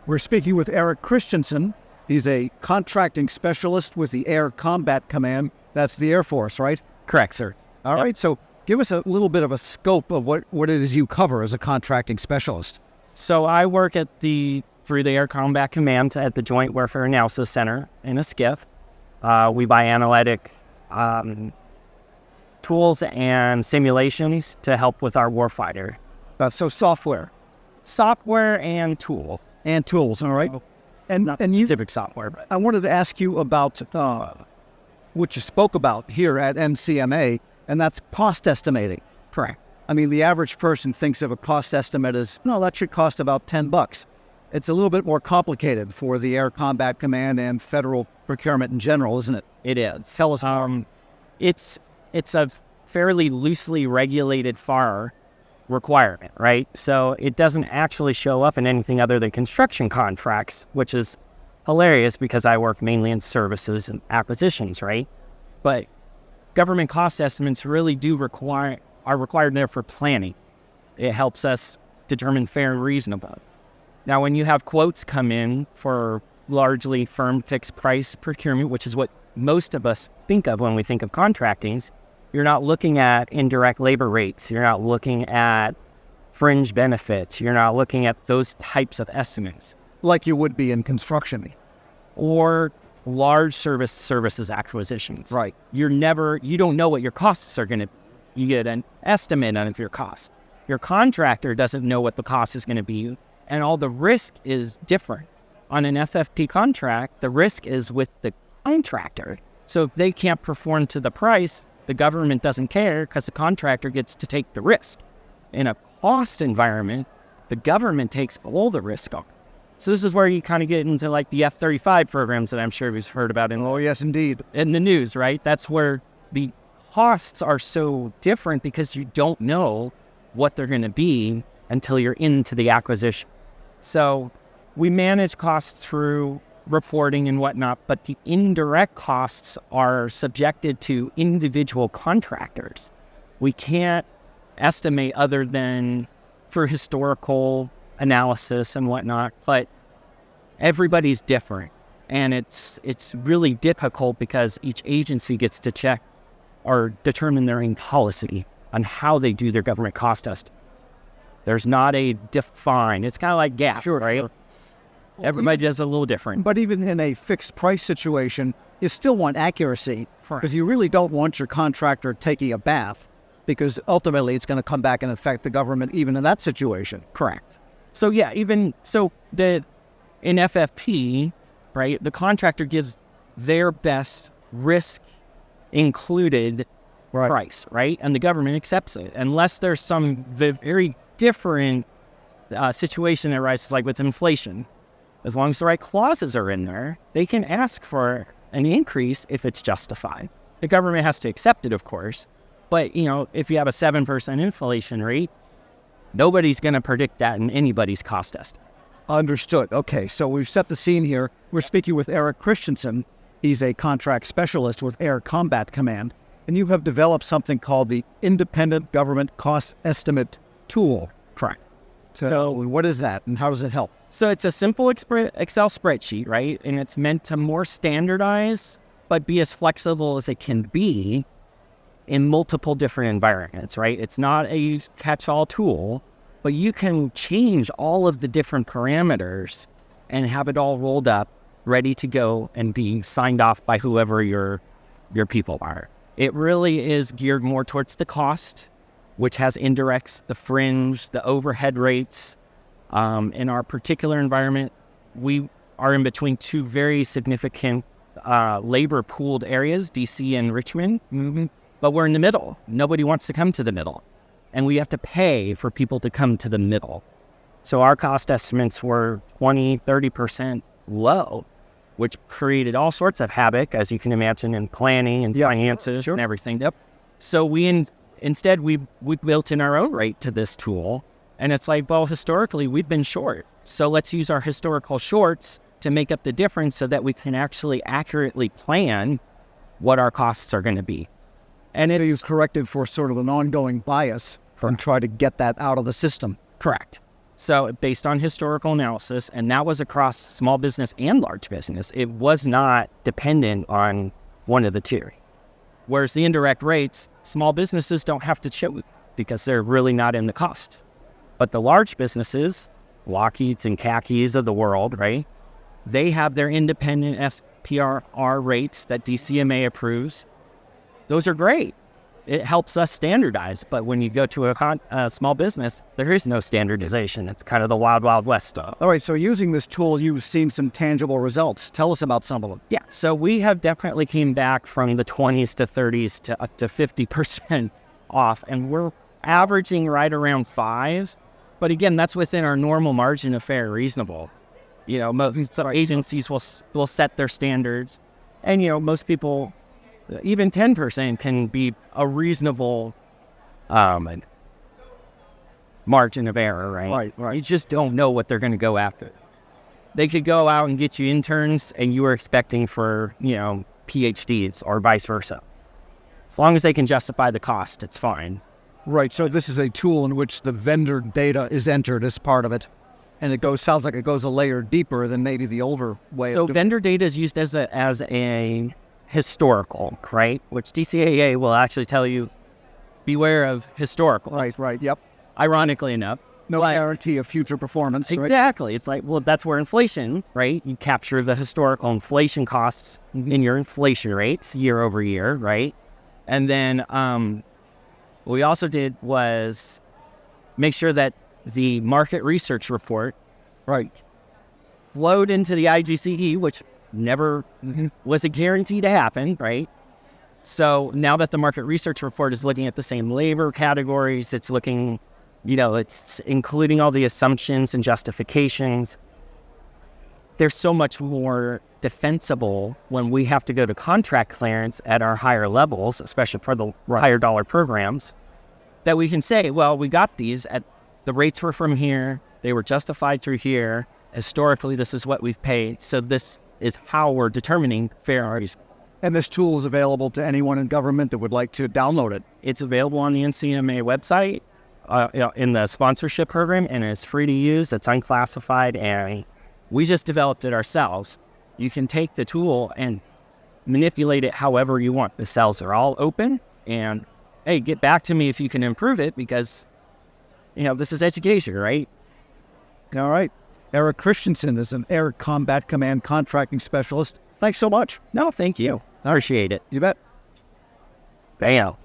We're speaking with Eric Christianson. He's a contracting specialist with the Air Combat Command. That's the Air Force, right? Correct, sir. All right, so give us a little bit of a scope of what it is you cover as a contracting specialist. So I work through the Air Combat Command at the Joint Warfare Analysis Center in a SCIF. We buy analytic tools and simulations to help with our warfighter. So software. Software and tools. And tools, all right. So, and not you, specific software. But I wanted to ask you about what you spoke about here at NCMA, and that's cost estimating. correct. I mean, the average person thinks of a cost estimate as, no, that should cost about $10. It's a little bit more complicated for the Air Combat Command and federal procurement in general, isn't it? It is. Tell us more. It's a fairly loosely regulated FAR requirement, right? So it doesn't actually show up in anything other than construction contracts, which is hilarious because I work mainly in services and acquisitions, right? But government cost estimates really are required there for planning. It helps us determine fair and reasonable. Now, when you have quotes come in for largely firm fixed price procurement, which is what most of us think of when we think of contractings, you're not looking at indirect labor rates. You're not looking at fringe benefits. You're not looking at those types of estimates. Like you would be in construction. Or large services acquisitions. Right. You don't know what your costs are going to be. You get an estimate of your cost. Your contractor doesn't know what the cost is going to be, and all the risk is different. On an FFP contract, the risk is with the contractor. So if they can't perform to the price, the government doesn't care because the contractor gets to take the risk. In a cost environment, the government takes all the risk on. So this is where you kind of get into like the F-35 programs that I'm sure we've heard about Oh, yes, indeed. in the news, right? That's where the costs are so different because you don't know what they're going to be until you're into the acquisition. So we manage costs through reporting and whatnot, but the indirect costs are subjected to individual contractors. We can't estimate other than for historical analysis and whatnot, but everybody's different. And it's really difficult because each agency gets to check or determine their own policy on how they do their government cost estimates. There's not a defined, it's kind of like GAAP, Sure, right? sure. Everybody does a little different. But even in a fixed price situation, you still want accuracy because you really don't want your contractor taking a bath because ultimately it's going to come back and affect the government even in that situation. Correct. So yeah, in FFP, right, the contractor gives their best risk included price, right? And the government accepts it unless there's some very different situation that arises, like with inflation. As long as the right clauses are in there, they can ask for an increase if it's justified. The government has to accept it, of course. But, if you have a 7% inflation rate, nobody's going to predict that in anybody's cost estimate. Understood. Okay, so we've set the scene here. We're speaking with Eric Christianson. He's a contract specialist with Air Combat Command, and you have developed something called the Independent Government Cost Estimate Tool. Correct. So what is that, and how does it help? So it's a simple Excel spreadsheet, right? And it's meant to more standardize, but be as flexible as it can be in multiple different environments, right? It's not a catch-all tool, but you can change all of the different parameters and have it all rolled up, ready to go and be signed off by whoever your people are. It really is geared more towards the cost, which has indirects, the fringe, the overhead rates. In our particular environment, we are in between two very significant labor pooled areas, DC and Richmond, but we're in the middle. Nobody wants to come to the middle, and we have to pay for people to come to the middle. So our cost estimates were 20-30% low, which created all sorts of havoc, as you can imagine, in planning and finances and everything. Yep. So we instead built in our own rate to this tool. And it's like, well, historically, we've been short. So let's use our historical shorts to make up the difference so that we can actually accurately plan what our costs are going to be. And So you've corrected for sort of an ongoing bias and try to get that out of the system. Correct. So based on historical analysis, and that was across small business and large business, it was not dependent on one of the two. Whereas the indirect rates, small businesses don't have to show because they're really not in the cost. But the large businesses, Lockheed's and Khakis of the world, right? They have their independent FPRR rates that DCMA approves. Those are great. It helps us standardize. But when you go to a small business, there is no standardization. It's kind of the wild, wild west stuff. All right, so using this tool, you've seen some tangible results. Tell us about some of them. Yeah, so we have definitely came back from the 20s to 30s to up to 50% off, and we're averaging right around 5. But again, that's within our normal margin of fair reasonable. You know, most agencies will set their standards, and you know, most people, even 10% can be a reasonable margin of error, right? Right. You just don't know what they're going to go after. They could go out and get you interns, and you were expecting for, you know, PhDs or vice versa. As long as they can justify the cost, it's fine. Right, so this is a tool in which the vendor data is entered as part of it, and sounds like it goes a layer deeper than maybe the older way. So vendor data is used as a historical, right? Which DCAA will actually tell you, beware of historical. Right, yep. Ironically enough. No guarantee of future performance, right? Exactly. It's like, well, that's where inflation, right? You capture the historical inflation costs in your inflation rates year over year, right? And then what we also did was make sure that the market research report, right, flowed into the IGCE, which never was a guarantee to happen, right? So now that the market research report is looking at the same labor categories, it's looking, you know, it's including all the assumptions and justifications. There's so much more defensible when we have to go to contract clearance at our higher levels, especially for the higher dollar programs, that we can say, well, we got these at the rates were from here, they were justified through here, historically this is what we've paid, so this is how we're determining fair ROEs. And this tool is available to anyone in government that would like to download it. It's available on the NCMA website in the sponsorship program, and it's free to use, it's unclassified, and we just developed it ourselves. You can take the tool and manipulate it however you want. The cells are all open, and hey, get back to me if you can improve it, because, you know, this is education, right? All right. Eric Christianson is an Air Combat Command contracting specialist. Thanks so much. No, thank you. I appreciate it. You bet. Bam.